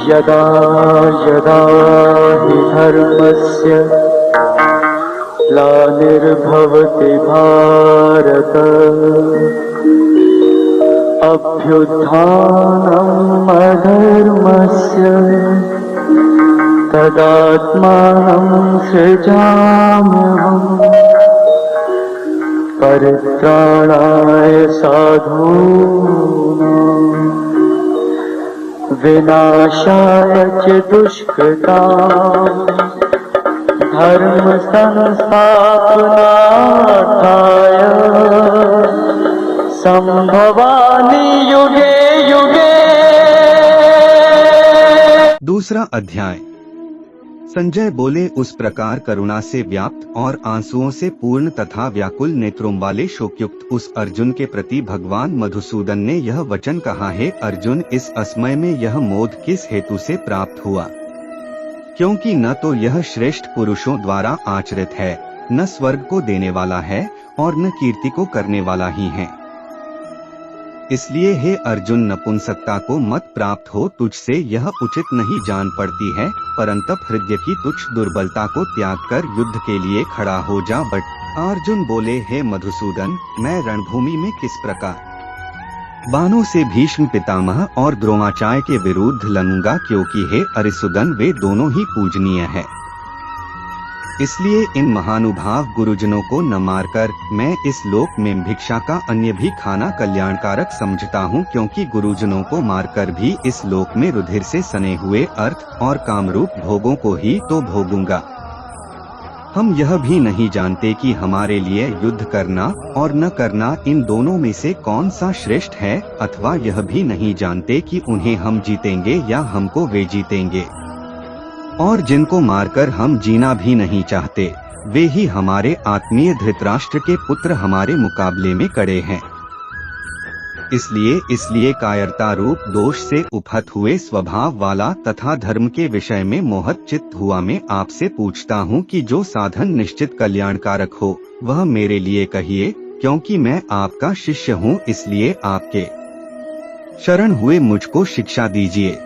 यदा यदा हि धर्मस्य ग्लानिर्भवति भारत अभ्युत्थानम् अधर्मस्य तदात्मानं सृजाम्यहम् परित्राणाय साधूनां विनाशाय च दुष्कृताम् धर्म संस्थापनार्थाय संभवामि युगे युगे। दूसरा अध्याय। संजय बोले, उस प्रकार करुणा से व्याप्त और आंसुओं से पूर्ण तथा व्याकुल नेत्रों वाले शोकयुक्त उस अर्जुन के प्रति भगवान मधुसूदन ने यह वचन कहा है, अर्जुन, इस असमय में यह मोद किस हेतु से प्राप्त हुआ? क्योंकि न तो यह श्रेष्ठ पुरुषों द्वारा आचरित है, न स्वर्ग को देने वाला है और न कीर्ति को करने वाला ही है। इसलिए हे अर्जुन, नपुंसकता को मत प्राप्त हो, तुझसे यह उचित नहीं जान पड़ती है, परंतप हृदय की तुच्छ दुर्बलता को त्याग कर युद्ध के लिए खड़ा हो जा। बट अर्जुन बोले, हे मधुसूदन, मैं रणभूमि में किस प्रकार बाणों से भीष्म पितामह और द्रोणाचार्य के विरुद्ध लड़ूंगा, क्योंकि हे अरिसुदन, वे दोनों ही पूजनीय है। इसलिए इन महानुभाव गुरुजनों को न मारकर मैं इस लोक में भिक्षा का अन्य भी खाना कल्याणकारक समझता हूँ, क्योंकि गुरुजनों को मारकर भी इस लोक में रुधिर से सने हुए अर्थ और कामरूप भोगों को ही तो भोगूंगा। हम यह भी नहीं जानते कि हमारे लिए युद्ध करना और न करना इन दोनों में से कौन सा श्रेष्ठ है, अथवा यह भी नहीं जानते कि उन्हें हम जीतेंगे या हमको वे जीतेंगे। और जिनको मारकर हम जीना भी नहीं चाहते, वे ही हमारे आत्मीय धृतराष्ट्र के पुत्र हमारे मुकाबले में खड़े हैं। इसलिए कायरता रूप दोष से उपहत हुए स्वभाव वाला तथा धर्म के विषय में मोहित चित्त हुआ मैं आपसे पूछता हूँ कि जो साधन निश्चित कल्याणकारक हो वह मेरे लिए कहिए, क्योंकि मैं आपका शिष्य हूँ। इसलिए आपके शरण हुए मुझको शिक्षा दीजिए,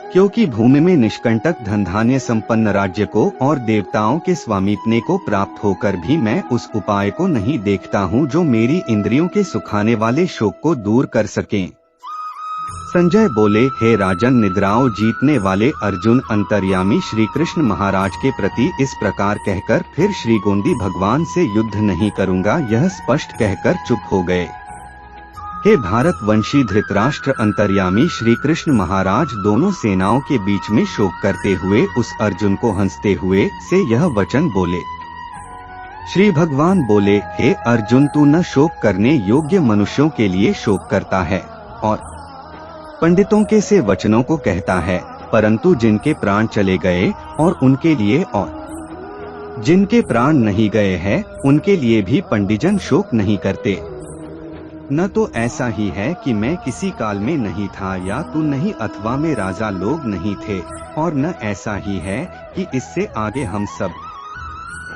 क्योंकि भूमि में निष्कंटक धन धान्य संपन्न राज्य को और देवताओं के स्वामित्व को प्राप्त होकर भी मैं उस उपाय को नहीं देखता हूँ जो मेरी इंद्रियों के सुखाने वाले शोक को दूर कर सके। संजय बोले, हे राजन, निद्राओं जीतने वाले अर्जुन, अंतर्यामी श्री कृष्ण महाराज के प्रति इस प्रकार कहकर फिर श्री गोंदी भगवान से युद्ध नहीं करूँगा यह स्पष्ट कहकर चुप हो गए। हे भारतवंशी धृतराष्ट्र, अंतर्यामी श्री कृष्ण महाराज दोनों सेनाओं के बीच में शोक करते हुए उस अर्जुन को हंसते हुए से यह वचन बोले। श्री भगवान बोले, हे अर्जुन, तू न शोक करने योग्य मनुष्यों के लिए शोक करता है और पंडितों के से वचनों को कहता है, परंतु जिनके प्राण चले गए और उनके लिए और जिनके प्राण नहीं गए हैं उनके लिए भी पंडितजन शोक नहीं करते। न तो ऐसा ही है कि मैं किसी काल में नहीं था या तू नहीं, अथवा में राजा लोग नहीं थे, और न ऐसा ही है कि इससे आगे हम सब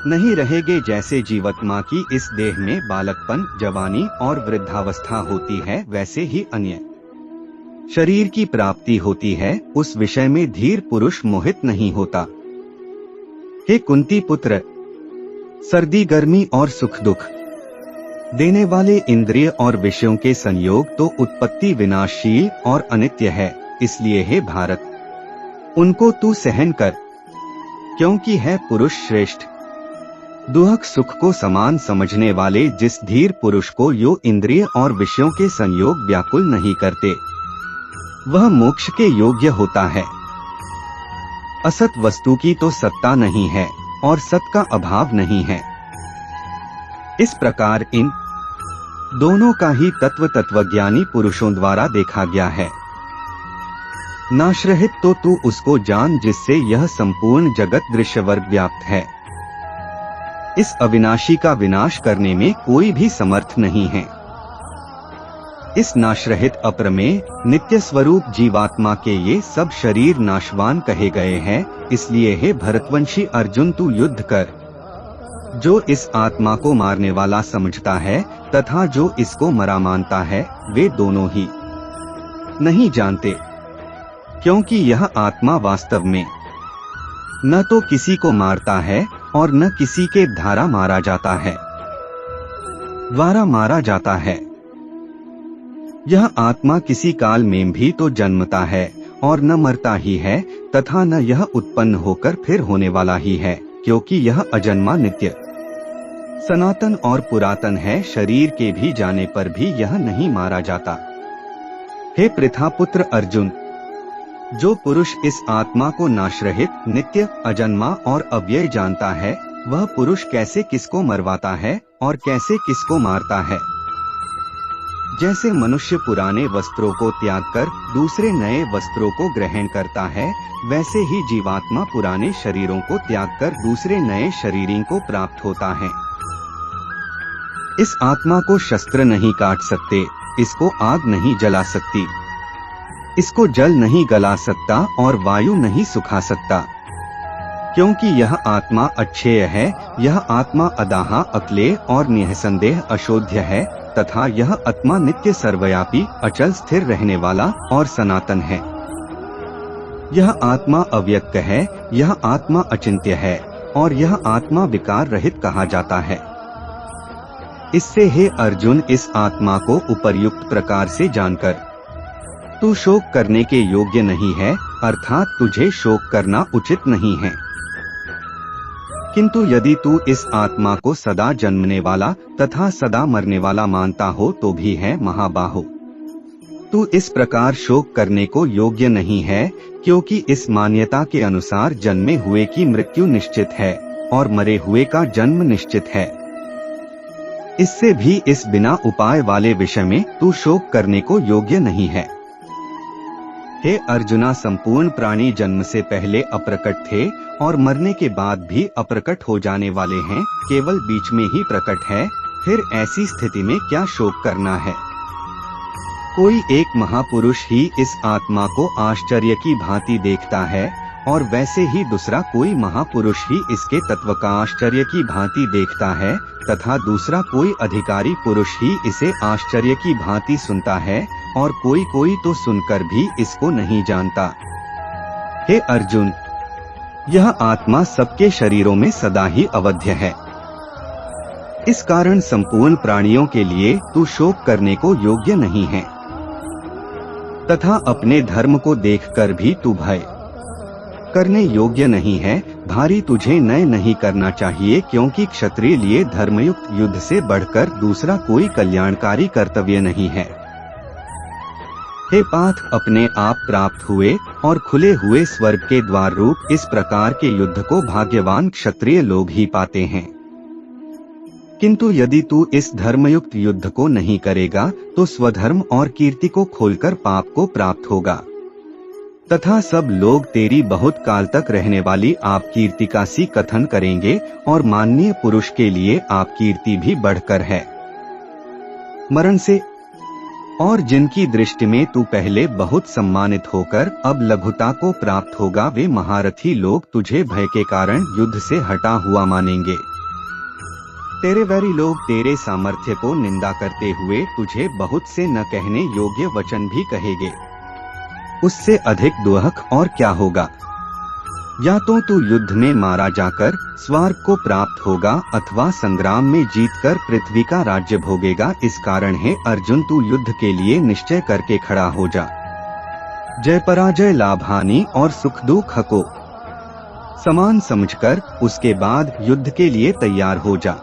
नहीं रहेंगे। जैसे जीवात्मा की इस देह में बालकपन, जवानी और वृद्धावस्था होती है, वैसे ही अन्य शरीर की प्राप्ति होती है। उस विषय में धीर पुरुष मोहित नहीं होता। हे कुंती पुत्र, सर्दी गर्मी और सुख दुख देने वाले इंद्रिय और विषयों के संयोग तो उत्पत्ति विनाशशील और अनित्य है। इसलिए हे भारत, उनको तू सहन कर, क्योंकि है पुरुष श्रेष्ठ। दुख सुख को समान समझने वाले जिस धीर पुरुष को यो इंद्रिय और विषयों के संयोग व्याकुल नहीं करते, वह मोक्ष के योग्य होता है। असत वस्तु की तो सत्ता नहीं है और सत का अभाव नहीं है। इस प्रकार इन दोनों का ही तत्व तत्वज्ञानी पुरुषों द्वारा देखा गया है। नाशरहित तो तू उसको जान जिससे यह संपूर्ण जगत दृश्यवर्ग व्याप्त है। इस अविनाशी का विनाश करने में कोई भी समर्थ नहीं है। इस नाशरहित अप्रमेय नित्य स्वरूप जीवात्मा के ये सब शरीर नाशवान कहे गए हैं। इसलिए हे भरतवंशी अर्जुन, तू युद्ध कर, जो इस आत्मा को मारने वाला समझता है तथा जो इसको मरा मानता है, वे दोनों ही नहीं जानते, क्योंकि यह आत्मा वास्तव में न तो किसी को मारता है और न किसी के द्वारा मारा जाता है। यह आत्मा किसी काल में भी तो जन्मता है और न मरता ही है, तथा न यह उत्पन्न होकर फिर होने वाला ही है, क्योंकि यह अजन्मा, नित्य, सनातन और पुरातन है। शरीर के भी जाने पर भी यह नहीं मारा जाता। हे पृथापुत्र अर्जुन, जो पुरुष इस आत्मा को नाशरहित, नित्य, अजन्मा और अव्यय जानता है, वह पुरुष कैसे किसको मरवाता है और कैसे किसको मारता है। जैसे मनुष्य पुराने वस्त्रों को त्याग कर दूसरे नए वस्त्रों को ग्रहण करता है, वैसे ही जीवात्मा पुराने शरीरों को त्याग कर दूसरे नए शरीरों को प्राप्त होता है। इस आत्मा को शस्त्र नहीं काट सकते, इसको आग नहीं जला सकती, इसको जल नहीं गला सकता और वायु नहीं सुखा सकता, क्योंकि यह आत्मा अक्षय है। यह आत्मा अदाहा, अक्लेय और निःसंदेह अशोध्य है, तथा यह आत्मा नित्य, सर्वव्यापी, अचल, स्थिर रहने वाला और सनातन है। यह आत्मा अव्यक्त है, यह आत्मा अचिंत्य है और यह आत्मा विकार रहित कहा जाता है। इससे हे अर्जुन, इस आत्मा को उपर्युक्त प्रकार से जानकर तू शोक करने के योग्य नहीं है, अर्थात तुझे शोक करना उचित नहीं है। किंतु यदि तू इस आत्मा को सदा जन्मने वाला तथा सदा मरने वाला मानता हो तो भी है महाबाहो, तू इस प्रकार शोक करने को योग्य नहीं है, क्योंकि इस मान्यता के अनुसार जन्मे हुए की मृत्यु निश्चित है और मरे हुए का जन्म निश्चित है। इससे भी इस बिना उपाय वाले विषय में तू शोक करने को योग्य नहीं है। हे अर्जुना, संपूर्ण प्राणी जन्म से पहले अप्रकट थे और मरने के बाद भी अप्रकट हो जाने वाले हैं, केवल बीच में ही प्रकट है। फिर ऐसी स्थिति में क्या शोक करना है। कोई एक महापुरुष ही इस आत्मा को आश्चर्य की भांति देखता है और वैसे ही दूसरा कोई महापुरुष ही इसके तत्व का आश्चर्य की भांति देखता है, तथा दूसरा कोई अधिकारी पुरुष ही इसे आश्चर्य की भांति सुनता है और कोई कोई तो सुनकर भी इसको नहीं जानता। हे अर्जुन, यह आत्मा सबके शरीरों में सदा ही अवध्य है। इस कारण संपूर्ण प्राणियों के लिए तू शोक करने को योग्य नहीं है, तथा अपने धर्म को देखकर भी तू भय करने योग्य नहीं है। भारी तुझे नय नहीं करना चाहिए, क्योंकि क्षत्रिय लिए धर्मयुक्त युद्ध से बढ़कर दूसरा कोई कल्याणकारी कर्तव्य नहीं है। हे पार्थ, अपने आप प्राप्त हुए और खुले हुए स्वर्ग के द्वार रूप इस प्रकार के युद्ध को भाग्यवान क्षत्रिय लोग ही पाते हैं। किंतु यदि तू इस धर्मयुक्त युद्ध को नहीं करेगा तो स्वधर्म और कीर्ति को खोलकर पाप को प्राप्त होगा, तथा सब लोग तेरी बहुत काल तक रहने वाली आप कीर्ति का सी कथन करेंगे और माननीय पुरुष के लिए आप कीर्ति भी बढ़कर है मरण से, और जिनकी दृष्टि में तू पहले बहुत सम्मानित होकर अब लघुता को प्राप्त होगा, वे महारथी लोग तुझे भय के कारण युद्ध से हटा हुआ मानेंगे। तेरे वैरी लोग तेरे सामर्थ्य को निंदा करते हुए तुझे बहुत से न कहने योग्य वचन भी कहेंगे। उससे अधिक दुख और क्या होगा। या तो तू युद्ध में मारा जाकर स्वर्ग को प्राप्त होगा अथवा संग्राम में जीतकर पृथ्वी का राज्य भोगेगा। इस कारण है अर्जुन, तू युद्ध के लिए निश्चय करके खड़ा हो जा। जय पराजय, लाभ हानि और सुख दुख को समान समझकर उसके बाद युद्ध के लिए तैयार हो जा।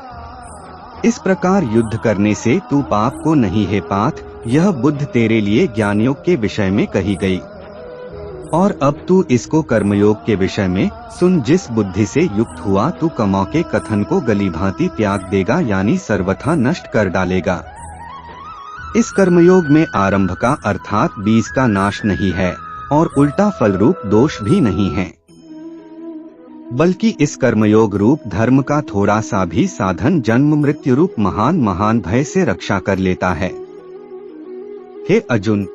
इस प्रकार युद्ध करने से तू पाप को नहीं है पाथ। यह बुद्ध तेरे लिए ज्ञानयोग के विषय में कही गई, और अब तू इसको कर्मयोग के विषय में सुन। जिस बुद्धि से युक्त हुआ तू कमौ के कथन को गली भांति त्याग देगा, यानी सर्वथा नष्ट कर डालेगा। इस कर्मयोग में आरंभ का अर्थात बीज का नाश नहीं है और उल्टा फल रूप दोष भी नहीं है, बल्कि इस कर्मयोग रूप धर्म का थोड़ा सा भी साधन जन्म मृत्यु रूप महान महान भय से रक्षा कर लेता है। हे अर्जुन,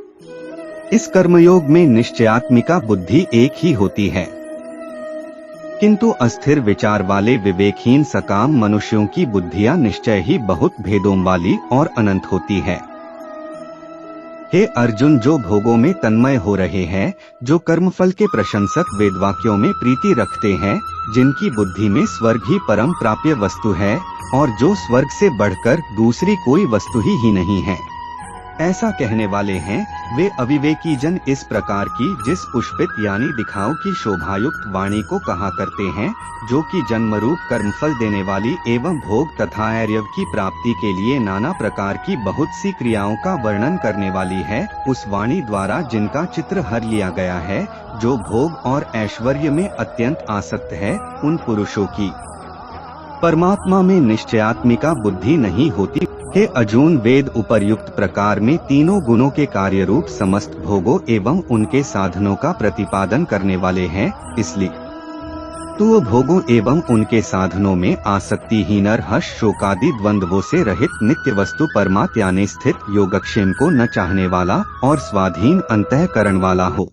इस कर्मयोग में निश्चयात्मिका बुद्धि एक ही होती है, किंतु अस्थिर विचार वाले विवेकहीन सकाम मनुष्यों की बुद्धियां निश्चय ही बहुत भेदों वाली और अनंत होती है। हे अर्जुन, जो भोगों में तन्मय हो रहे हैं, जो कर्मफल के प्रशंसक वेदवाक्यों में प्रीति रखते हैं, जिनकी बुद्धि में स्वर्ग ही परम प्राप्य वस्तु है और जो स्वर्ग से बढ़कर दूसरी कोई वस्तु ही नहीं है, ऐसा कहने वाले हैं, वे अविवेकी जन इस प्रकार की जिस पुष्पित यानी दिखाओ की शोभायुक्त वाणी को कहा करते हैं, जो कि जन्मरूप कर्मफल देने वाली एवं भोग तथा ऐर्यव की प्राप्ति के लिए नाना प्रकार की बहुत सी क्रियाओं का वर्णन करने वाली है, उस वाणी द्वारा जिनका चित्र हर लिया गया है, जो भोग और ऐश्वर्य में अत्यंत आसक्त है, उन पुरुषों की परमात्मा में निश्चयात्मिका बुद्धि नहीं होती। हे अर्जुन, वेद उपर्युक्त प्रकार में तीनों गुणों के कार्य रूप समस्त भोगों एवं उनके साधनों का प्रतिपादन करने वाले हैं, इसलिए तू भोगों एवं उनके साधनों में आसक्तिहीन हर्ष शोकादि द्वंद्वों से रहित नित्य वस्तु परमात्मा में स्थित योगक्षेम को न चाहने वाला और स्वाधीन अंतःकरण वाला हो।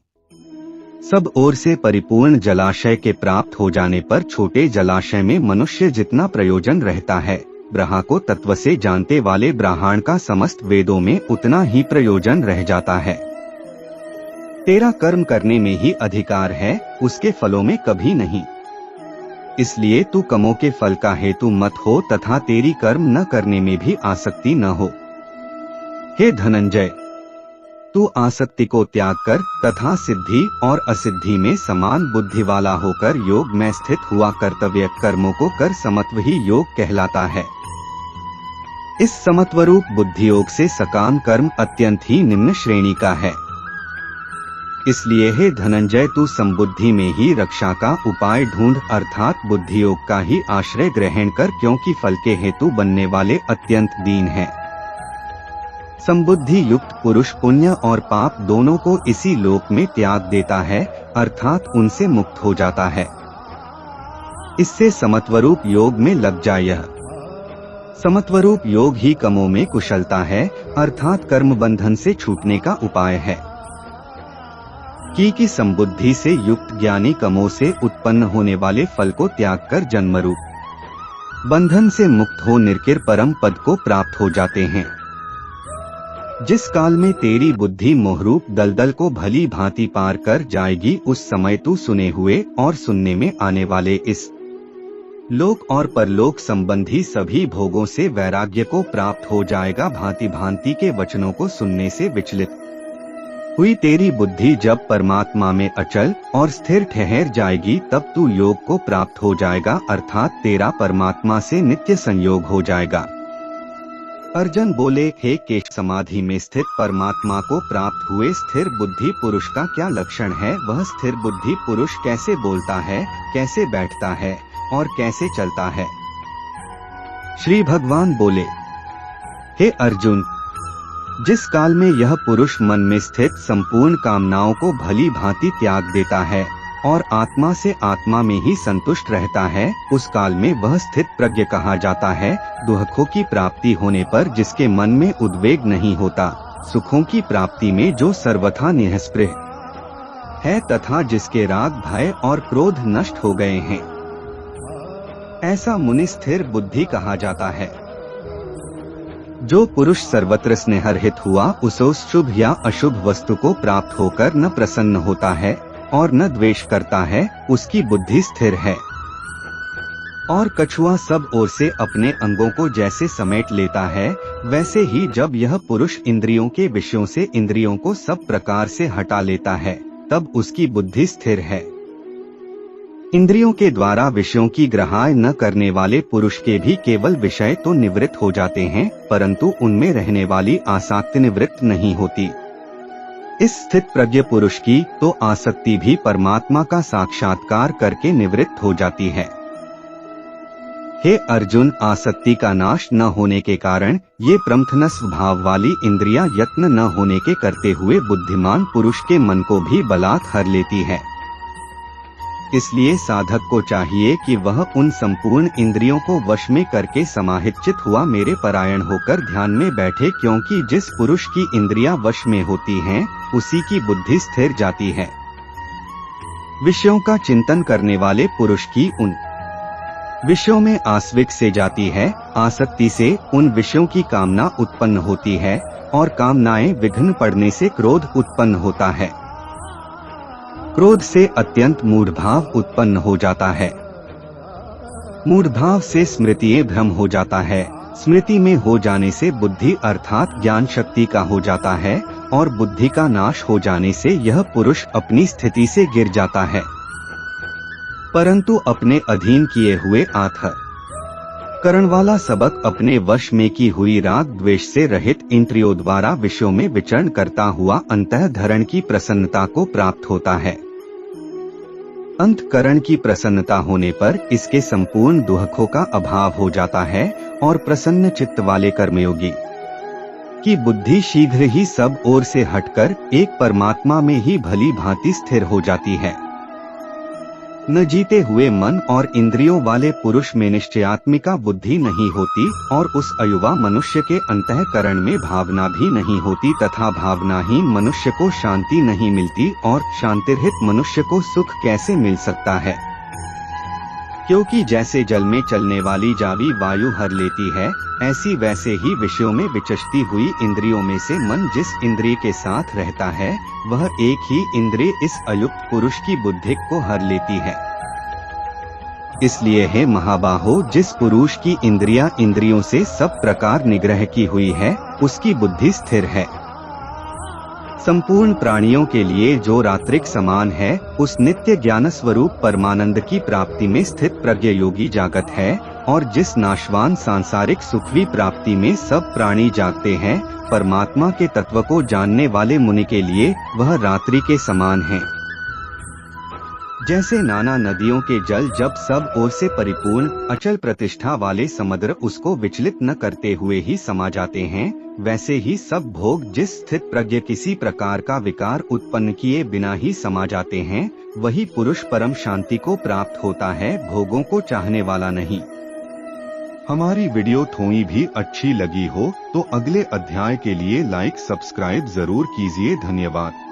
सब ओर से परिपूर्ण जलाशय के प्राप्त हो जाने पर छोटे जलाशय में मनुष्य जितना प्रयोजन रहता है, ब्रह्मा को तत्व से जानते वाले ब्राह्मण का समस्त वेदों में उतना ही प्रयोजन रह जाता है। तेरा कर्म करने में ही अधिकार है, उसके फलों में कभी नहीं। इसलिए तू कर्मों के फल का हेतु मत हो तथा तेरी कर्म न करने में भी आसक्ति न हो। हे धनंजय, तू आसक्ति को त्याग कर तथा सिद्धि और असिद्धि में समान बुद्धि वाला होकर योग में स्थित हुआ कर्तव्य कर्मों को कर समत्व ही योग कहलाता है। इस समत्वरूप बुद्धि योग से सकाम कर्म अत्यंत ही निम्न श्रेणी का है। इसलिए हे धनंजय, तू संबुद्धि में ही रक्षा का उपाय ढूंढ, अर्थात बुद्धि योग का ही आश्रय ग्रहण कर, क्योंकि फल के हेतु बनने वाले अत्यंत दीन है। संबुद्धि युक्त पुरुष पुण्य और पाप दोनों को इसी लोक में त्याग देता है, अर्थात उनसे मुक्त हो जाता है। इससे समत्वरूप योग में लग जाए। यह समत्वरूप योग ही कर्मों में कुशलता है, अर्थात कर्म बंधन से छूटने का उपाय है। कि संबुद्धि से युक्त ज्ञानी कर्मों से उत्पन्न होने वाले फल को त्याग कर जन्मरूप बंधन से मुक्त हो निर्किर परम पद को प्राप्त हो जाते हैं। जिस काल में तेरी बुद्धि मोहरूप दलदल को भली भांति पार कर जाएगी, उस समय तू सुने हुए और सुनने में आने वाले इस लोक और परलोक संबंधी सभी भोगों से वैराग्य को प्राप्त हो जाएगा। भांति भांति के वचनों को सुनने से विचलित हुई तेरी बुद्धि जब परमात्मा में अचल और स्थिर ठहर जाएगी, तब तू योग को प्राप्त हो जाएगा, अर्थात तेरा परमात्मा से नित्य संयोग हो जाएगा। अर्जुन बोले, हे केश, समाधि में स्थित परमात्मा को प्राप्त हुए स्थिर बुद्धि पुरुष का क्या लक्षण है? वह स्थिर बुद्धि पुरुष कैसे बोलता है, कैसे बैठता है और कैसे चलता है? श्री भगवान बोले, हे अर्जुन, जिस काल में यह पुरुष मन में स्थित संपूर्ण कामनाओं को भली भांति त्याग देता है और आत्मा से आत्मा में ही संतुष्ट रहता है, उस काल में वह स्थित प्रज्ञ कहा जाता है। दुखों की प्राप्ति होने पर जिसके मन में उद्वेग नहीं होता, सुखों की प्राप्ति में जो सर्वथा निःस्पृह है तथा जिसके राग भय और क्रोध नष्ट हो गए हैं, ऐसा मुनि स्थिर बुद्धि कहा जाता है। जो पुरुष सर्वत्र स्नेहरहित हुआ, उसे शुभ या अशुभ वस्तु को प्राप्त होकर न प्रसन्न होता है और न द्वेष करता है, उसकी बुद्धि स्थिर है। और कछुआ सब ओर से अपने अंगों को जैसे समेट लेता है, वैसे ही जब यह पुरुष इंद्रियों के विषयों से इंद्रियों को सब प्रकार से हटा लेता है, तब उसकी बुद्धि स्थिर है। इंद्रियों के द्वारा विषयों की ग्रहण न करने वाले पुरुष के भी केवल विषय तो निवृत्त हो जाते हैं, परंतु उनमें रहने वाली आसक्ति निवृत्त नहीं होती। इस स्थित प्रज्ञ पुरुष की तो आसक्ति भी परमात्मा का साक्षात्कार करके निवृत्त हो जाती है। हे अर्जुन, आसक्ति का नाश न होने के कारण ये प्रमथन स्वभाव वाली इंद्रियां यत्न न होने के करते हुए बुद्धिमान पुरुष के मन को भी बलात् हर लेती है। इसलिए साधक को चाहिए कि वह उन संपूर्ण इंद्रियों को वश में करके समाहित चित हुआ मेरे परायण होकर ध्यान में बैठे, क्योंकि जिस पुरुष की इंद्रियां वश में होती हैं, उसी की बुद्धि स्थिर जाती है। विषयों का चिंतन करने वाले पुरुष की उन विषयों में आसक्ति से जाती है, आसक्ति से उन विषयों की कामना उत्पन्न होती है और कामनाएं विघ्न पड़ने से क्रोध उत्पन्न होता है। क्रोध से अत्यंत मूढ़भाव उत्पन्न हो जाता है। मूढ़भाव से स्मृतिये भ्रम हो जाता है। स्मृति में हो जाने से बुद्धि अर्थात ज्ञान शक्ति का हो जाता है और बुद्धि का नाश हो जाने से यह पुरुष अपनी स्थिति से गिर जाता है। परंतु अपने अधीन किए हुए करण वाला सबक अपने वश में की हुई राग द्वेष से रहित इंद्रियों द्वारा विषयों में विचरण करता हुआ अंतःधरण की प्रसन्नता को प्राप्त होता है। अंतःकरण की प्रसन्नता होने पर इसके संपूर्ण दुखों का अभाव हो जाता है और प्रसन्न चित्त वाले कर्मयोगी की बुद्धि शीघ्र ही सब ओर से हटकर एक परमात्मा में ही भली भांति स्थिर हो जाती है। न जीते हुए मन और इंद्रियों वाले पुरुष में निश्चयात्मिका बुद्धि नहीं होती और उस अयुवा मनुष्य के अंतःकरण में भावना भी नहीं होती तथा भावनाहीन मनुष्य को शांति नहीं मिलती और शांतिरहित मनुष्य को सुख कैसे मिल सकता है। क्योंकि जैसे जल में चलने वाली जावी वायु हर लेती है, ऐसी वैसे ही विषयों में विचरती हुई इंद्रियों में से मन जिस इंद्रिय के साथ रहता है वह एक ही इंद्रिय इस अयुक्त पुरुष की बुद्धि को हर लेती है। इसलिए हे महाबाहो, जिस पुरुष की इंद्रियों से सब प्रकार निग्रह की हुई है उसकी बुद्धि स्थिर है। संपूर्ण प्राणियों के लिए जो रात्रिक समान है उस नित्य ज्ञान स्वरूप परमानंद की प्राप्ति में स्थित प्रज्ञ योगी जागत है और जिस नाशवान सांसारिक सुखवी प्राप्ति में सब प्राणी जागते हैं, परमात्मा के तत्व को जानने वाले मुनि के लिए वह रात्रि के समान है। जैसे नाना नदियों के जल जब सब ओर से परिपूर्ण अचल प्रतिष्ठा वाले समुद्र उसको विचलित न करते हुए ही समा जाते हैं, वैसे ही सब भोग जिस स्थित प्रज्ञ किसी प्रकार का विकार उत्पन्न किए बिना ही समा जाते हैं, वही पुरुष परम शांति को प्राप्त होता है, भोगों को चाहने वाला नहीं। हमारी वीडियो थोड़ी भी अच्छी लगी हो तो अगले अध्याय के लिए लाइक सब्सक्राइब जरूर कीजिए। धन्यवाद।